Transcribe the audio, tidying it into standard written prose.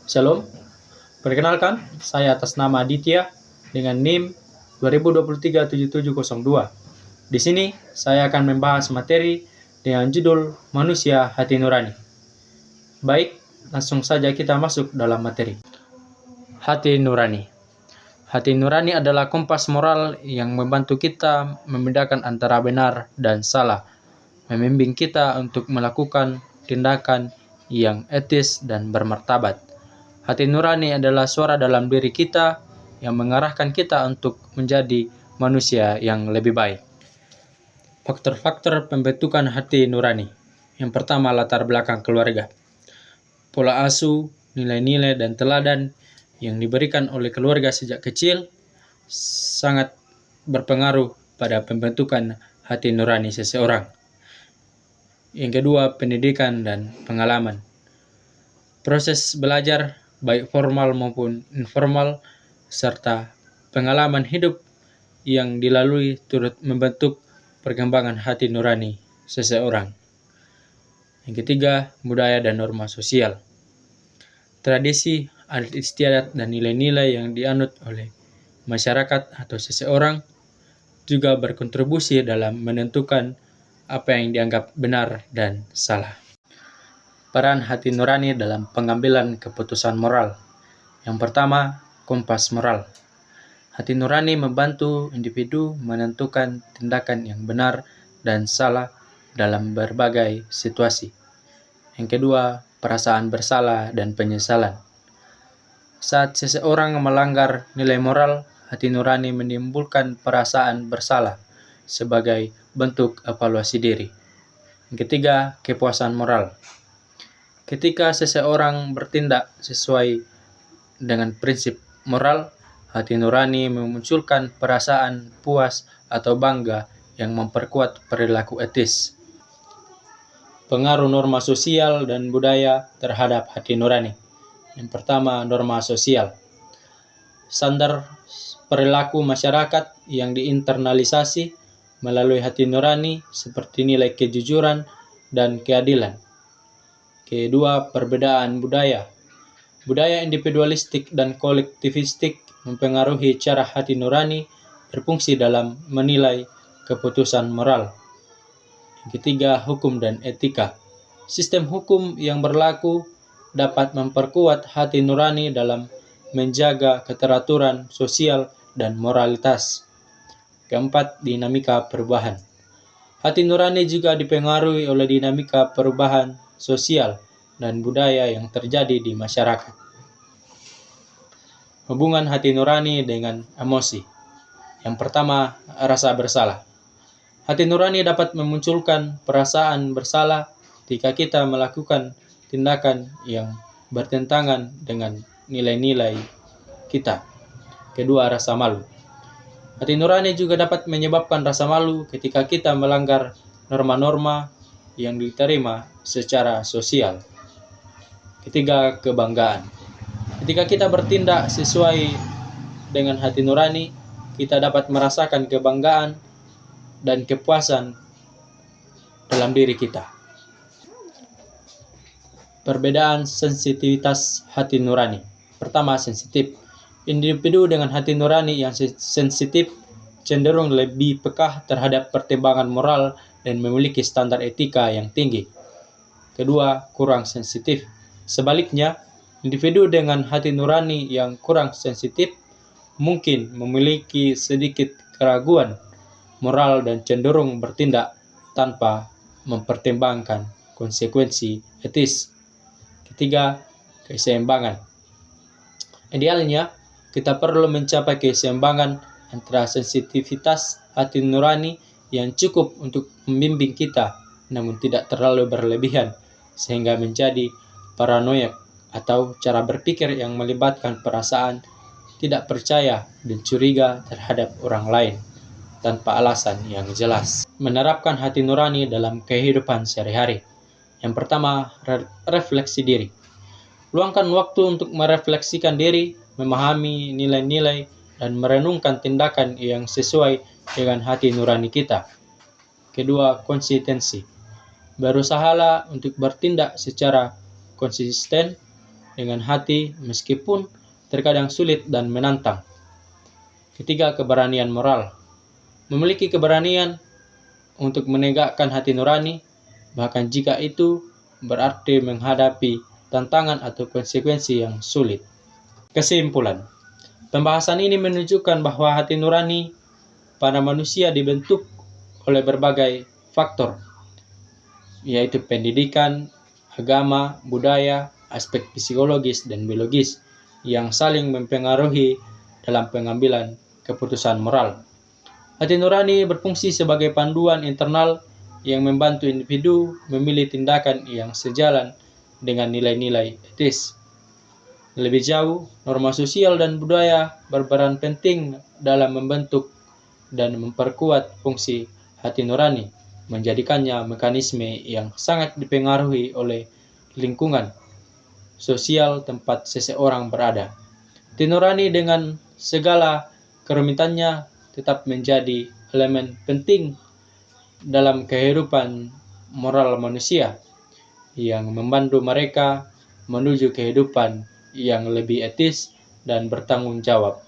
Shalom, perkenalkan, saya atas nama Aditya dengan NIM 20237702. Di sini saya akan membahas materi dengan judul Manusia Hati Nurani. Baik, langsung saja kita masuk dalam materi. Hati Nurani. Hati nurani adalah kompas moral yang membantu kita membedakan antara benar dan salah, membimbing kita untuk melakukan tindakan yang etis dan bermartabat. Hati nurani adalah suara dalam diri kita yang mengarahkan kita untuk menjadi manusia yang lebih baik. Faktor-faktor pembentukan hati nurani. Yang pertama, latar belakang keluarga. Pola asuh, nilai-nilai, dan teladan yang diberikan oleh keluarga sejak kecil sangat berpengaruh pada pembentukan hati nurani seseorang. Yang kedua, pendidikan dan pengalaman. Proses belajar, baik formal maupun informal, serta pengalaman hidup yang dilalui turut membentuk perkembangan hati nurani seseorang. Yang ketiga, budaya dan norma sosial. Tradisi, adat istiadat, dan nilai-nilai yang dianut oleh masyarakat atau seseorang juga berkontribusi dalam menentukan apa yang dianggap benar dan salah. Peran hati nurani dalam pengambilan keputusan moral. Yang pertama, kompas moral. Hati nurani membantu individu menentukan tindakan yang benar dan salah dalam berbagai situasi. Yang kedua, perasaan bersalah dan penyesalan. Saat seseorang melanggar nilai moral, hati nurani menimbulkan perasaan bersalah sebagai bentuk evaluasi diri. Yang ketiga, kepuasan moral. Ketika seseorang bertindak sesuai dengan prinsip moral, hati nurani memunculkan perasaan puas atau bangga yang memperkuat perilaku etis. Pengaruh norma sosial dan budaya terhadap hati nurani. Yang pertama, norma sosial. Standar perilaku masyarakat yang diinternalisasi melalui hati nurani seperti nilai kejujuran dan keadilan. Kedua, perbedaan budaya. Budaya individualistik dan kolektivistik mempengaruhi cara hati nurani berfungsi dalam menilai keputusan moral. Yang ketiga, hukum dan etika. Sistem hukum yang berlaku dapat memperkuat hati nurani dalam menjaga keteraturan sosial dan moralitas. Keempat, dinamika perubahan. Hati nurani juga dipengaruhi oleh dinamika perubahan sosial dan budaya yang terjadi di masyarakat. Hubungan hati nurani dengan emosi. Yang pertama, rasa bersalah. Hati nurani dapat memunculkan perasaan bersalah ketika kita melakukan tindakan yang bertentangan dengan nilai-nilai kita. Kedua, rasa malu. Hati nurani juga dapat menyebabkan rasa malu ketika kita melanggar norma-norma yang diterima secara sosial. Ketiga, kebanggaan. Ketika kita bertindak sesuai dengan hati nurani, kita dapat merasakan kebanggaan dan kepuasan dalam diri kita. Perbedaan sensitivitas hati nurani. Pertama, sensitif. Individu dengan hati nurani yang sensitif cenderung lebih peka terhadap pertimbangan moral dan memiliki standar etika yang tinggi. Kedua, kurang sensitif. Sebaliknya, individu dengan hati nurani yang kurang sensitif mungkin memiliki sedikit keraguan moral dan cenderung bertindak tanpa mempertimbangkan konsekuensi etis. Ketiga, keseimbangan. Idealnya, kita perlu mencapai keseimbangan antara sensitivitas hati nurani yang cukup untuk membimbing kita, namun tidak terlalu berlebihan, sehingga menjadi paranoid atau cara berpikir yang melibatkan perasaan tidak percaya dan curiga terhadap orang lain tanpa alasan yang jelas. Menerapkan hati nurani dalam kehidupan sehari-hari. Yang pertama, refleksi diri. Luangkan waktu untuk merefleksikan diri, memahami nilai-nilai, dan merenungkan tindakan yang sesuai dengan hati nurani kita. Kedua, konsistensi. Berusahalah untuk bertindak secara konsisten dengan hati meskipun terkadang sulit dan menantang. Ketiga, keberanian moral. Memiliki keberanian untuk menegakkan hati nurani, bahkan jika itu berarti menghadapi tantangan atau konsekuensi yang sulit. Kesimpulan, pembahasan ini menunjukkan bahwa hati nurani pada manusia dibentuk oleh berbagai faktor, yaitu pendidikan, agama, budaya, aspek psikologis dan biologis yang saling mempengaruhi dalam pengambilan keputusan moral. Hati nurani berfungsi sebagai panduan internal yang membantu individu memilih tindakan yang sejalan dengan nilai-nilai etis. Lebih jauh, norma sosial dan budaya berperan penting dalam membentuk dan memperkuat fungsi hati nurani, menjadikannya mekanisme yang sangat dipengaruhi oleh lingkungan sosial tempat seseorang berada. Hati nurani dengan segala kerumitannya tetap menjadi elemen penting dalam kehidupan moral manusia yang membantu mereka menuju kehidupan yang lebih etis dan bertanggung jawab.